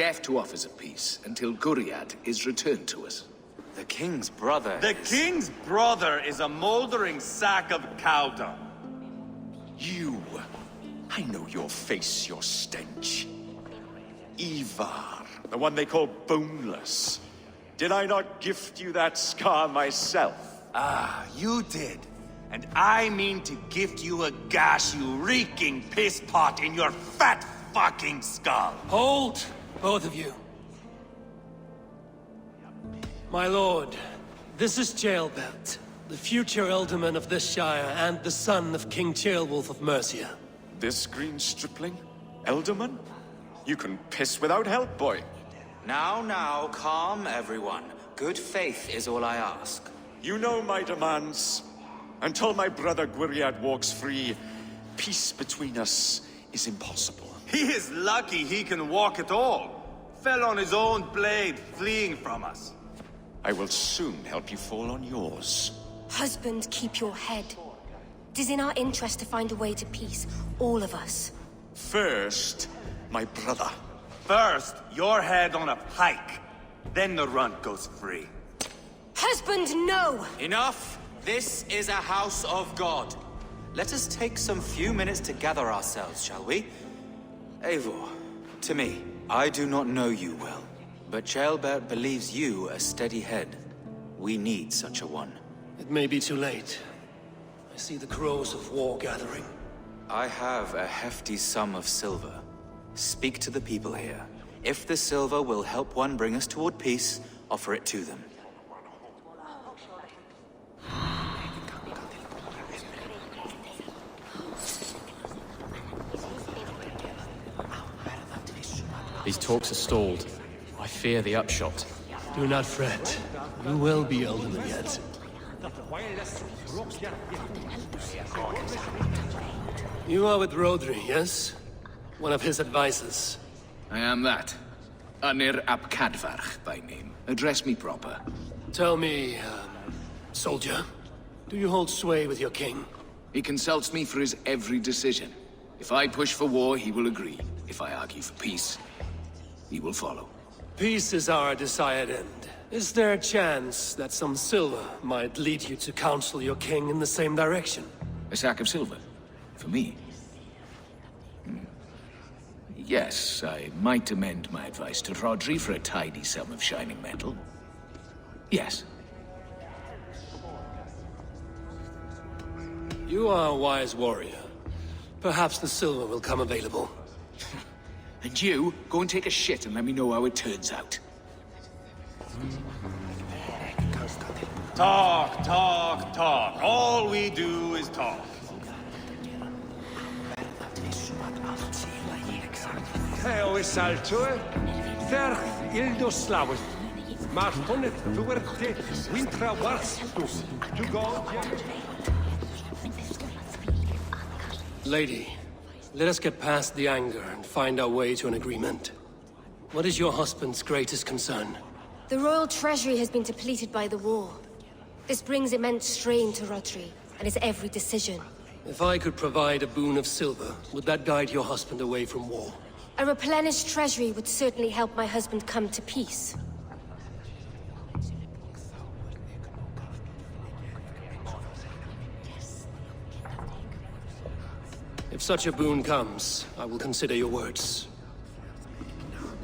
left to offers of peace until Guriad is returned to us. The king's brother The king's brother is a moldering sack of cow dung. You! I know your face, your stench. Ivar, the one they call Boneless. Did I not gift you that scar myself? Ah, you did. And I mean to gift you a gash, you reeking piss pot in your fat fucking skull. Hold, both of you. My lord, this is Jailbelt, the future alderman of this shire and the son of King Ceolwulf of Mercia. This green stripling? Elderman? You can piss without help, boy. Now, calm everyone. Good faith is all I ask. You know my demands. Until my brother Gwiriad walks free, peace between us is impossible. He is lucky he can walk at all. Fell on his own blade, fleeing from us. I will soon help you fall on yours. Husband, keep your head. It is in our interest to find a way to peace, all of us. First, my brother. First, your head on a pike. Then the runt goes free. Husband, no! Enough! This is a house of God. Let us take some few minutes to gather ourselves, shall we? Eivor, to me, I do not know you well, but Ceolbert believes you a steady head. We need such a one. It may be too late. I see the crows of war gathering. I have a hefty sum of silver. Speak to the people here. If the silver will help one bring us toward peace, offer it to them. These talks are stalled. I fear the upshot. Do not fret. You will be alderman yet. You are with Rodri, yes? One of his advisors. I am that. Anir ap Cadfarch by name. Address me proper. Tell me, soldier, do you hold sway with your king? He consults me for his every decision. If I push for war, he will agree. If I argue for peace, he will follow. Peace is our desired end. Is there a chance that some silver might lead you to counsel your king in the same direction? A sack of silver? For me? Yes, I might amend my advice to Rodri for a tidy sum of shining metal. Yes. You are a wise warrior. Perhaps the silver will come available. And you, go and take a shit and let me know how it turns out. Talk, talk, talk. All we do is talk. Theo is saltue, ferch ildo slawith. Maar honnet duerte, wintra warstus, to go. Lady, let us get past the anger and find our way to an agreement. What is your husband's greatest concern? The royal treasury has been depleted by the war. This brings immense strain to Rodri, and his every decision. If I could provide a boon of silver, would that guide your husband away from war? A replenished treasury would certainly help my husband come to peace. If such a boon comes, I will consider your words.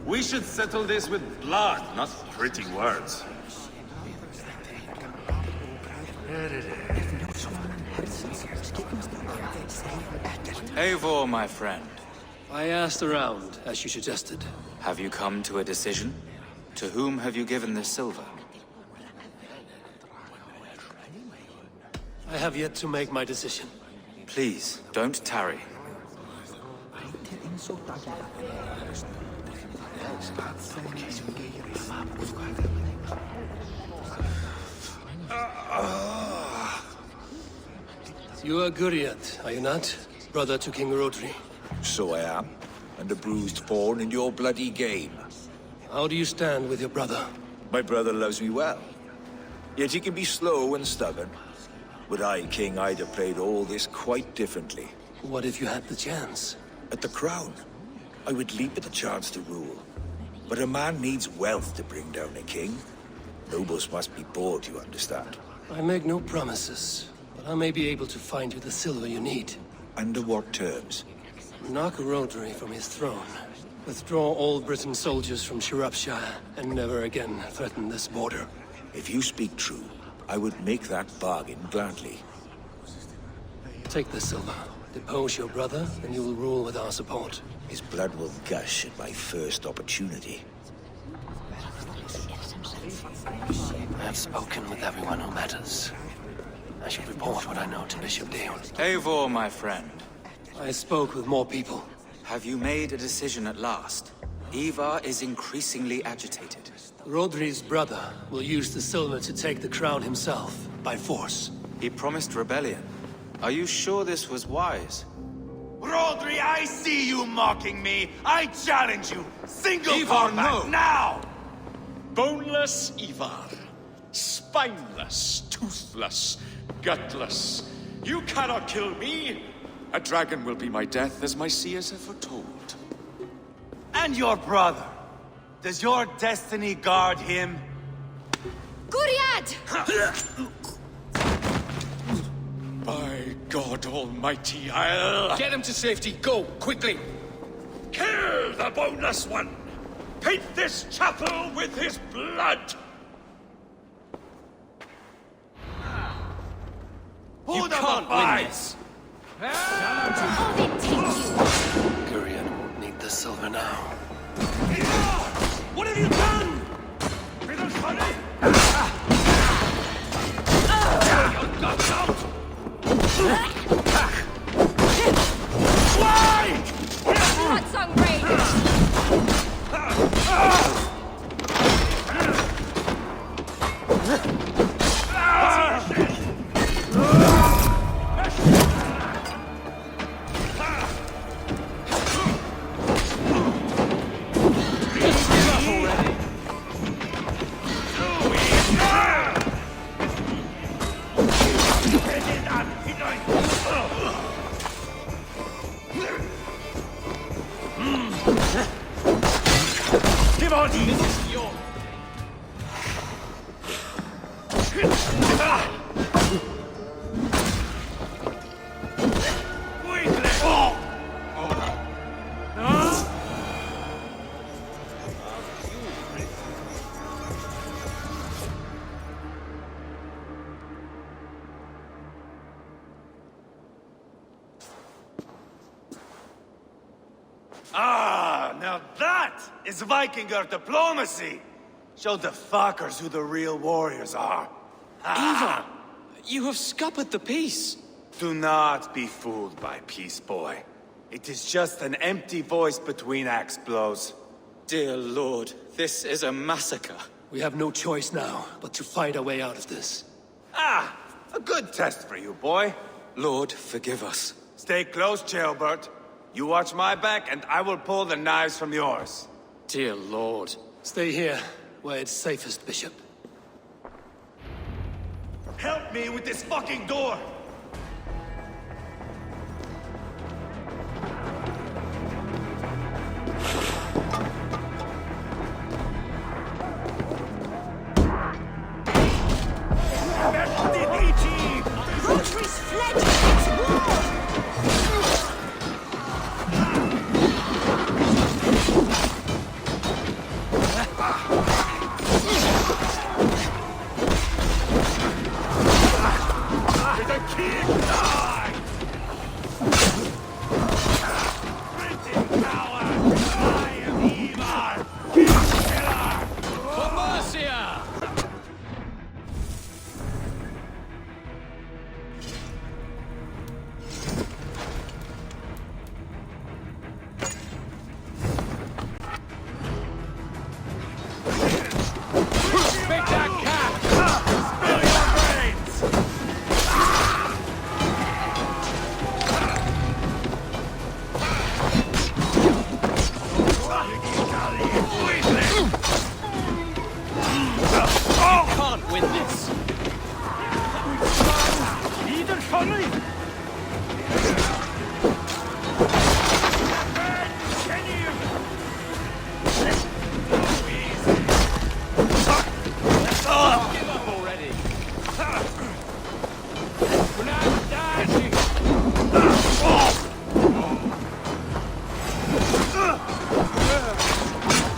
We should settle this with blood, not pretty words. Eivor, my friend. I asked around, as you suggested. Have you come to a decision? To whom have you given this silver? I have yet to make my decision. Please, don't tarry. You are Guriad, are you not? Brother to King Rodri. So I am, and a bruised pawn in your bloody game. How do you stand with your brother? My brother loves me well. Yet he can be slow and stubborn. Were I king, I'd have played all this quite differently. What if you had the chance? At the crown, I would leap at the chance to rule. But a man needs wealth to bring down a king. Nobles must be bored, you understand. I make no promises, but I may be able to find you the silver you need. Under what terms? Knock Rodri from his throne. Withdraw all Britain soldiers from Shropshire, and never again threaten this border. If you speak true, I would make that bargain gladly. Take the silver. Depose your brother, and you will rule with our support. His blood will gush at my first opportunity. I have spoken with everyone who matters. I should report what I know to Bishop Leon. Eivor, my friend. I spoke with more people. Have you made a decision at last? Ivar is increasingly agitated. Rodri's brother will use the silver to take the crown himself, by force. He promised rebellion. Are you sure this was wise? Rodri, I see you mocking me! I challenge you! Single Ivar, combat, no! now! Boneless Ivar. Spineless, toothless, gutless. You cannot kill me! A dragon will be my death, as my seers have foretold. And your brother. Does your destiny guard him? Guriad! By God Almighty, I'll... Get him to safety. Go, quickly. Kill the boneless one! Paint this chapel with his blood! Who the fights? Odin, take you! Gurian won't need the silver now. What have you done? Your guts out! Why? Blood-song rage! Give on! Ah, now that is Vikinger diplomacy! Show the fuckers who the real warriors are. Ivar! You have scuppered the peace! Do not be fooled by peace, boy. It is just an empty voice between axe blows. Dear Lord, this is a massacre. We have no choice now, but to find our way out of this. Ah, a good test for you, boy. Lord, forgive us. Stay close, Jailbert. You watch my back, and I will pull the knives from yours. Dear Lord. Stay here, where it's safest, Bishop. Help me with this fucking door! Rotary's fled its war!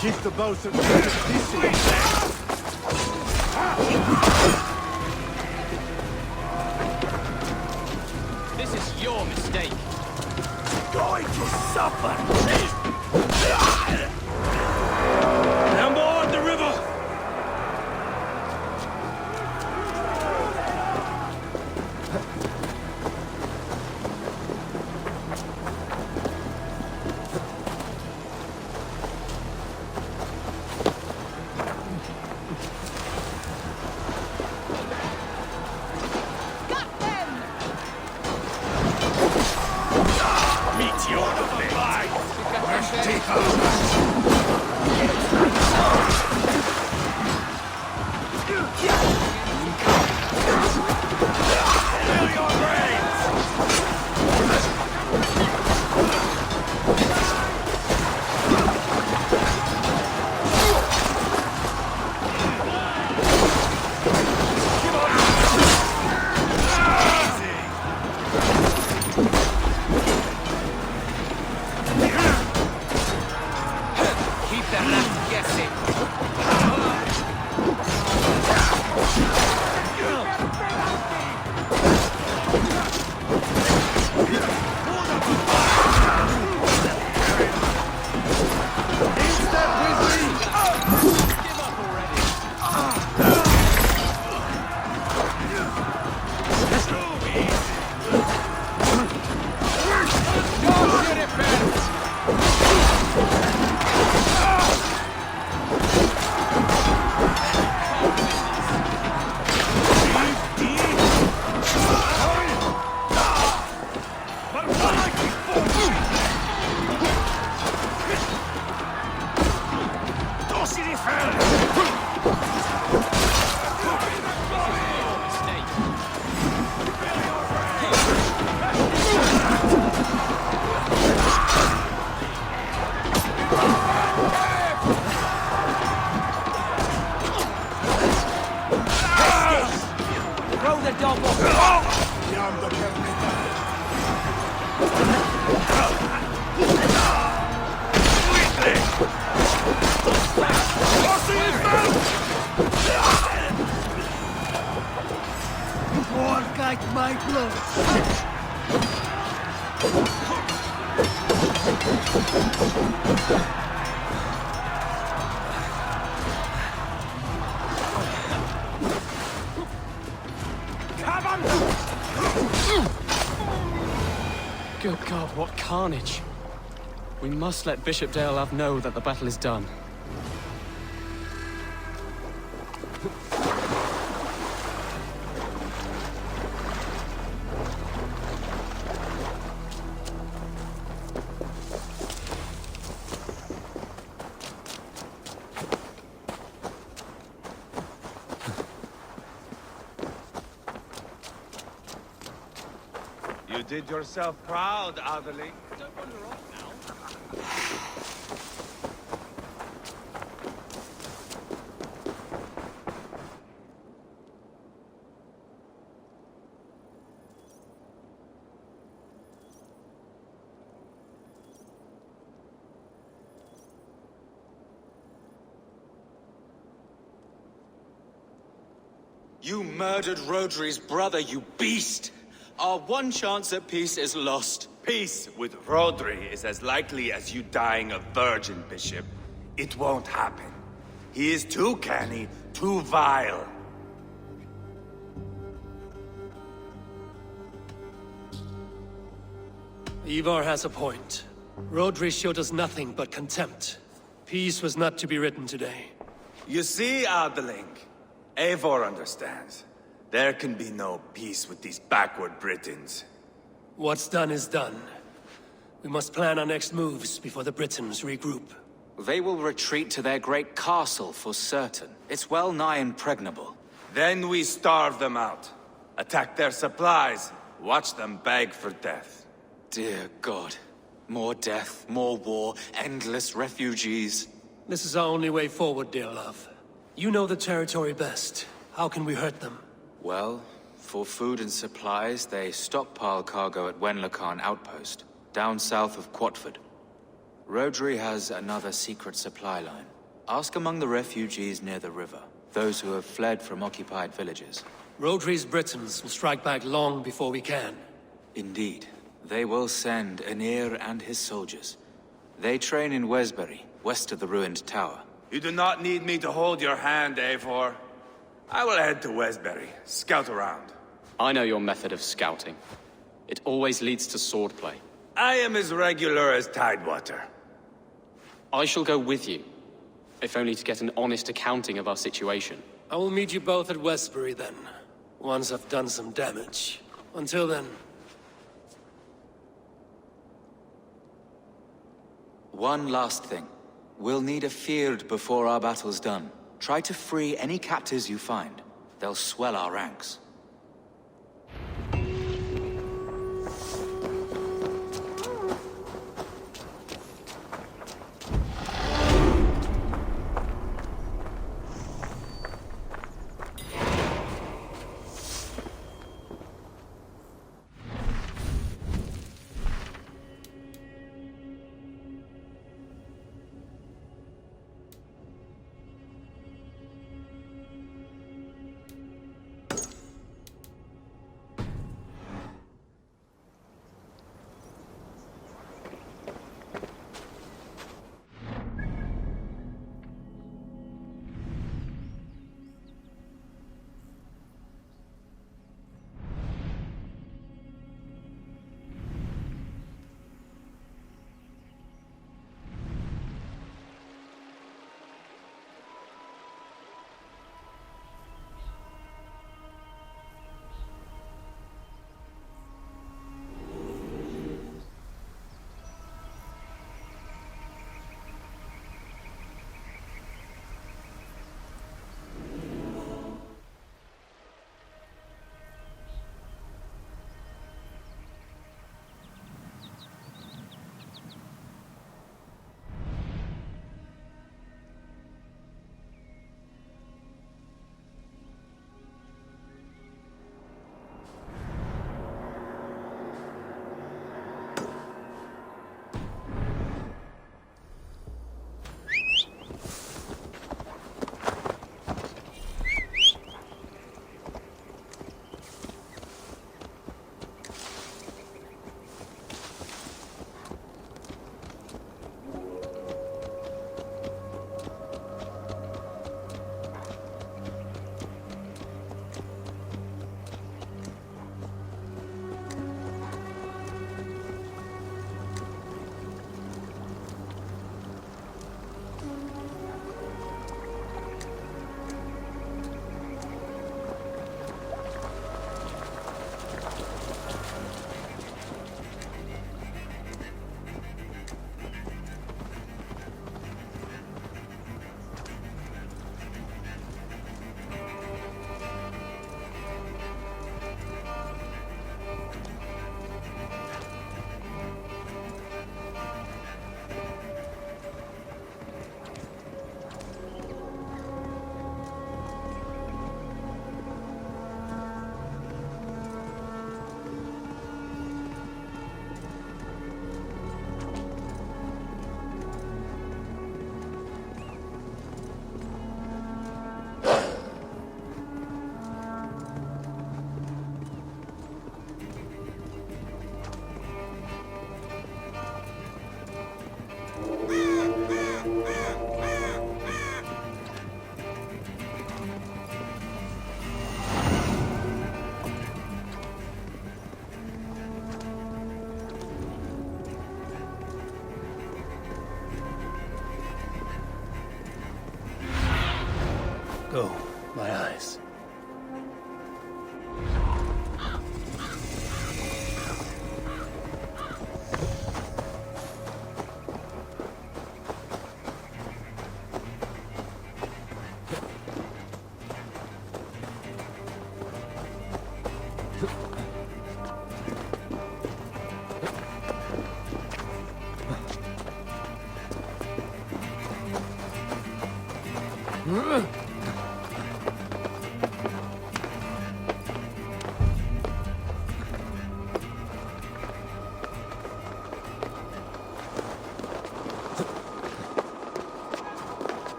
Keep the both of them busy. This is your mistake. Going to suffer! Now board the river! Good God, what carnage. We must let Bishop Dale know that the battle is done. You did yourself proud, Adeling. Don't wander off now. You murdered Rodri's brother, you beast! Our one chance at peace is lost. Peace with Rodri is as likely as you dying a virgin, Bishop. It won't happen. He is too canny, too vile. Ivar has a point. Rodri showed us nothing but contempt. Peace was not to be written today. You see, Adeling, Eivor understands. There can be no peace with these backward Britons. What's done is done. We must plan our next moves before the Britons regroup. They will retreat to their great castle for certain. It's well nigh impregnable. Then we starve them out. Attack their supplies. Watch them beg for death. Dear God. More death, more war, endless refugees. This is our only way forward, dear love. You know the territory best. How can we hurt them? Well, for food and supplies, they stockpile cargo at Wenlocarn outpost, down south of Quatford. Rhodri has another secret supply line. Ask among the refugees near the river, those who have fled from occupied villages. Rhodri's Britons will strike back long before we can. Indeed. They will send Aenir and his soldiers. They train in Wesbury, west of the ruined tower. You do not need me to hold your hand, Eivor. I will head to Wesbury, scout around. I know your method of scouting. It always leads to swordplay. I am as regular as Tidewater. I shall go with you, if only to get an honest accounting of our situation. I will meet you both at Westbury then, once I've done some damage. Until then... One last thing. We'll need a field before our battle's done. Try to free any captives you find. They'll swell our ranks. Go, my eyes.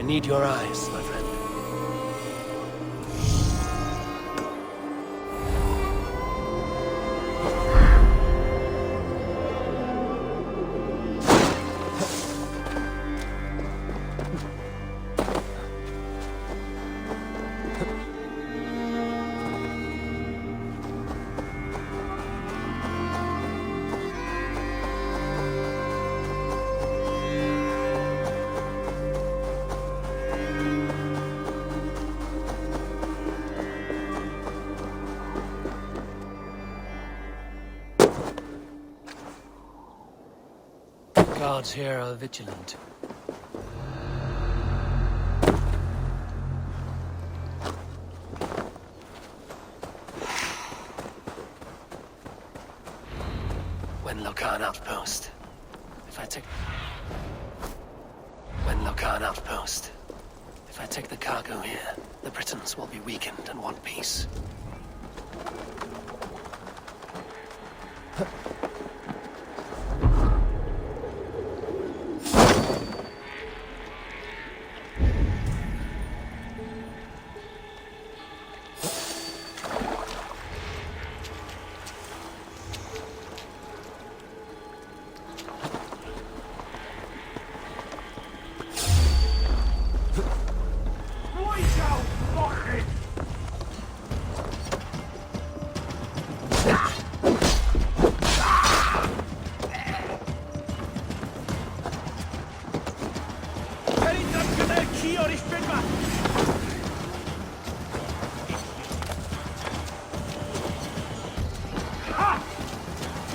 need your eyes, my friend. Guards here are vigilant. Wenlokan outpost. If I take... Wenlokan outpost. If I take the cargo here, the Britons will be weakened and want peace.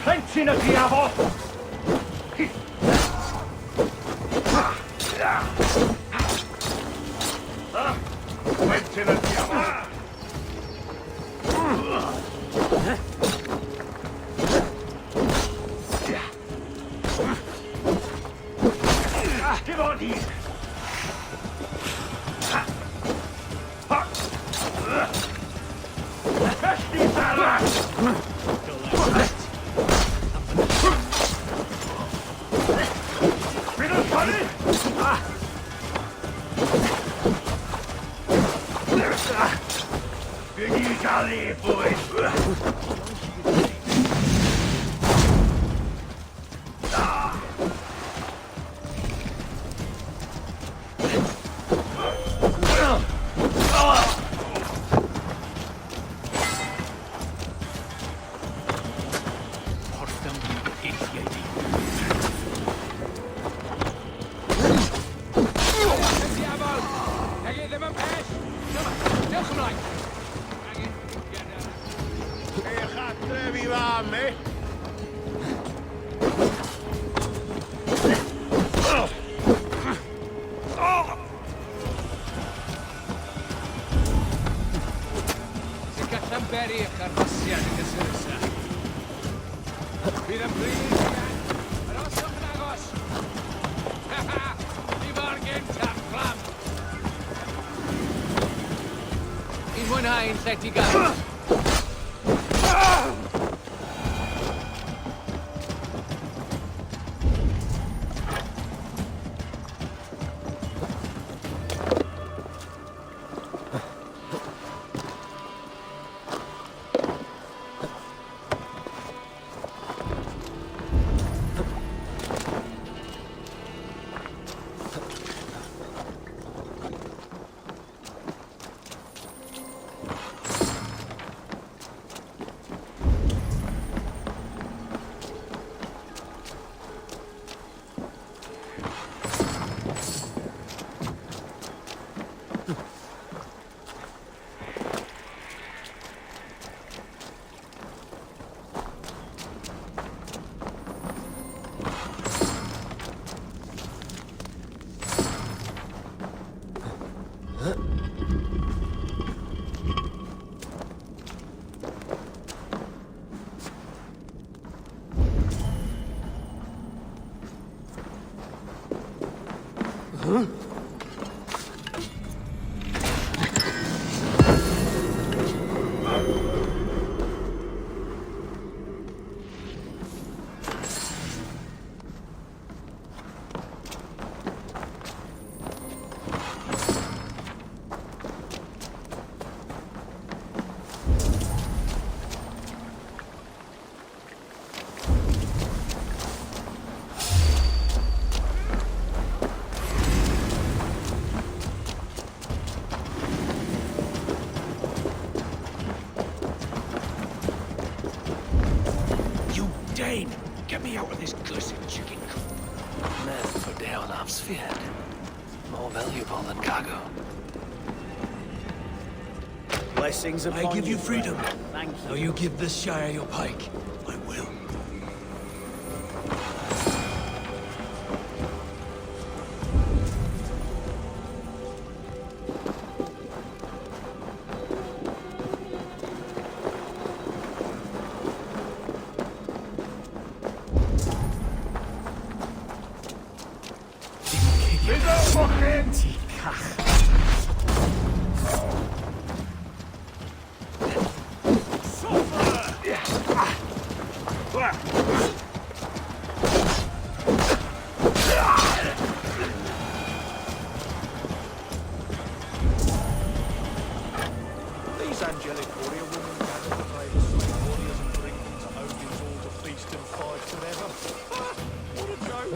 Plentyn y diafo! Plentyn y diafo! Give on here! Festi bala! Jolly boys! feared. More valuable than cargo. Blessings upon I give you friend. freedom. Now you give this Shire your pike. I will. These angelic warrior women gather to pray the sweet warriors and bring them to Odin's hall to feast and fight forever. What a joke!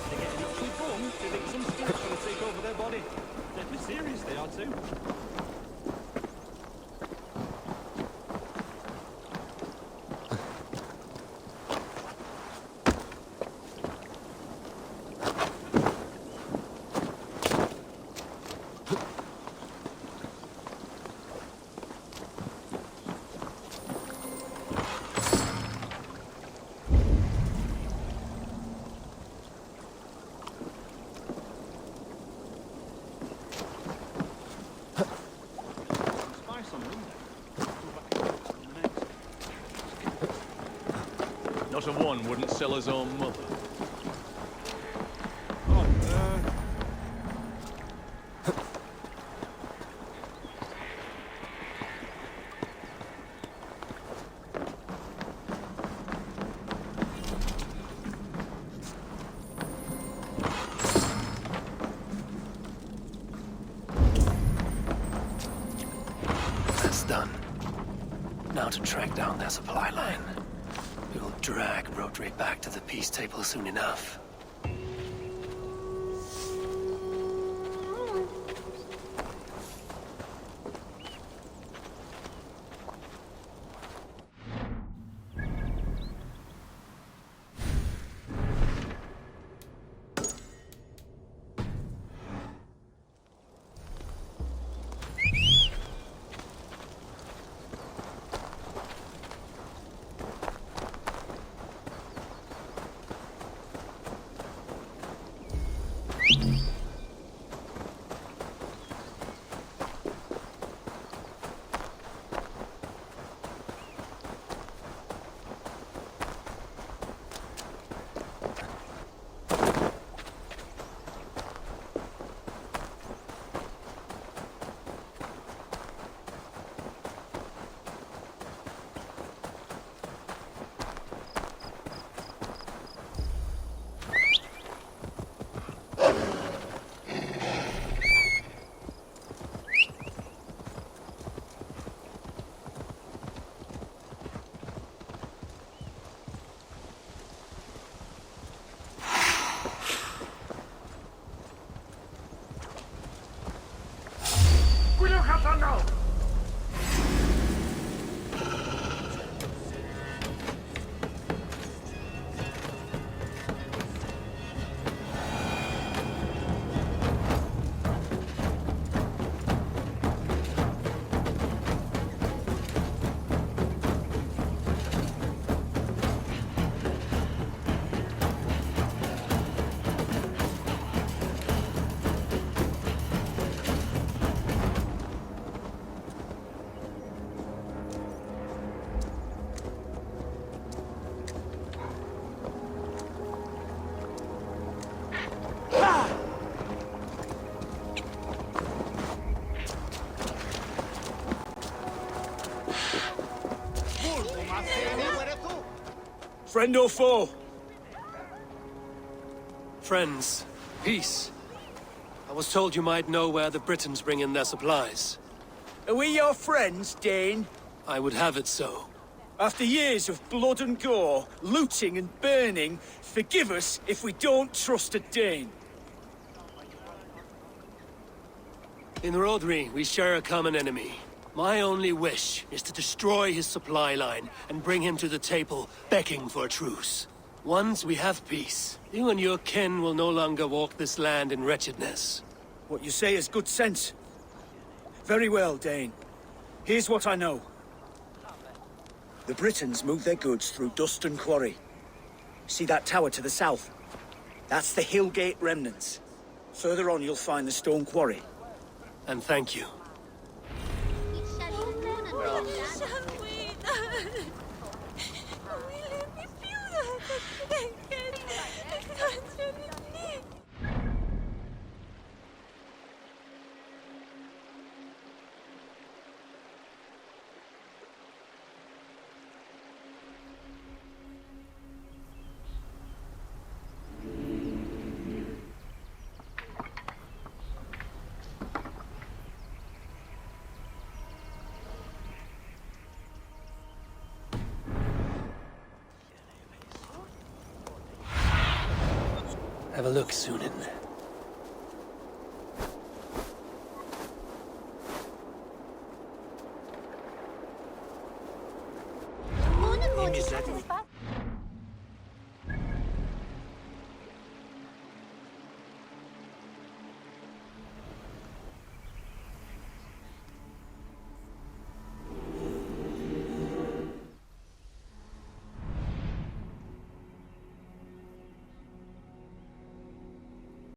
They get an itchy bum, they think some spirit's going to take over their body. Deadly serious they are too. Not a one wouldn't sell his own mother. That's done. Now to track down their supply line. We will drag Rodri back to the peace table soon enough. Friend or foe? Friends, peace. I was told you might know where the Britons bring in their supplies. Are we your friends, Dane? I would have it so. After years of blood and gore, looting and burning, forgive us if we don't trust a Dane. In Rodri, we share a common enemy. My only wish is to destroy his supply line and bring him to the table, begging for a truce. Once we have peace, you and your kin will no longer walk this land in wretchedness. What you say is good sense. Very well, Dane. Here's what I know. The Britons move their goods through Dustin Quarry. See that tower to the south? That's the Hillgate remnants. Further on, you'll find the stone quarry. And thank you. Have a look, Sunan. Aim is ready.